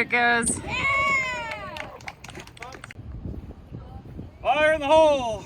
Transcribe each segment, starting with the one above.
There it goes. Fire in the hole!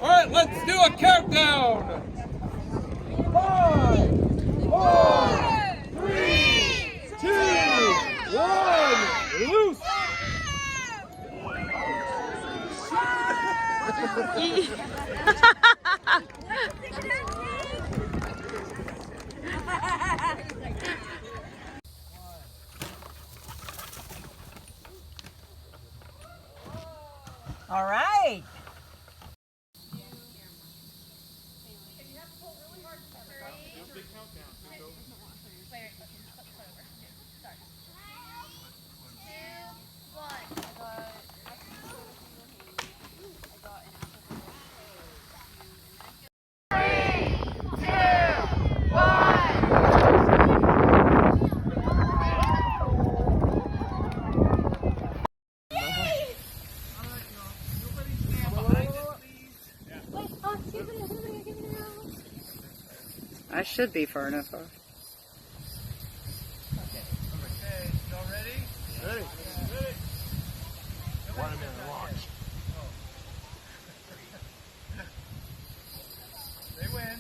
Alright, let's do a countdown! 5, 4, 3, 2, 1, loose! All right. I should be far enough off. Okay, y'all ready? Ready. Ready. 1 minute launch. They win.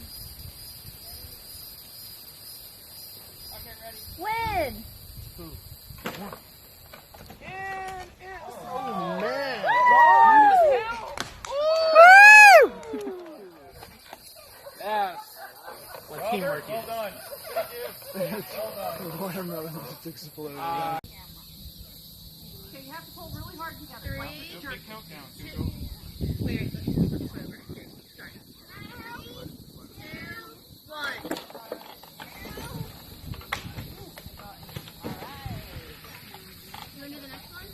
Okay, ready. Win! And it's... Oh, man. Woo! Yes. Like teamwork. Well done. Thank you. Well done. Watermelon just exploded. Okay, you have to pull really hard together. 3, Do a big countdown. Go. wait, let me flip this over. Here, sorry. 2, 1. You want to do the next one?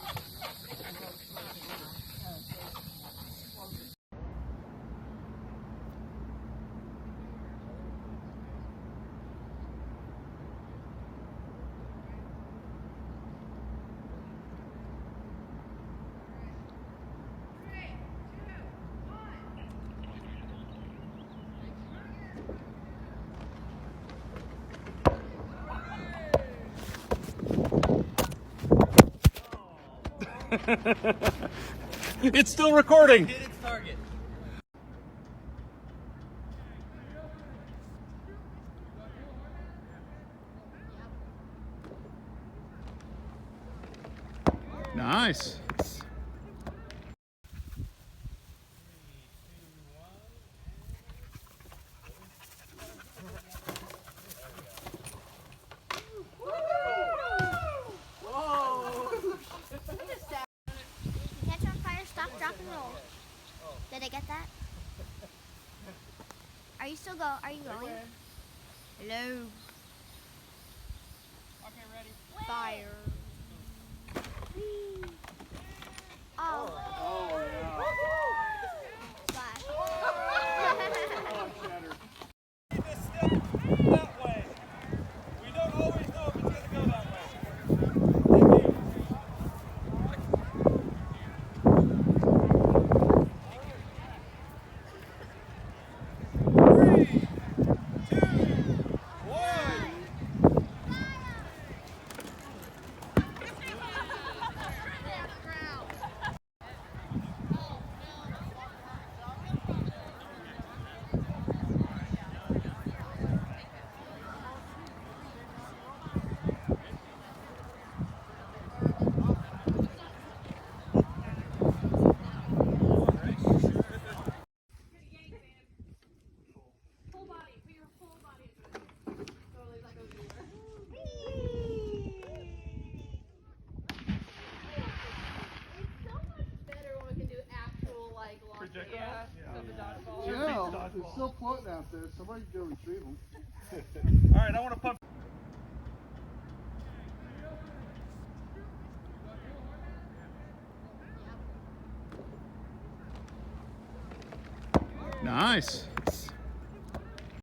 It's still recording. Hit its target. Nice. Catch on fire, stop, drop, and roll. Did I get that? Are you still Are you going? Hello. Okay, ready. Fire. Oh. Oh, yeah. Splash. This step that way. We don't always know if it's going to go that way. Thank you. Full body, put your whole body into it. Totally like goes anywhere. It's so much better when we can do actual like launching. Projectile? Yeah, it's still floating out there. Somebody go retrieve them. All right, I want to pump. Nice.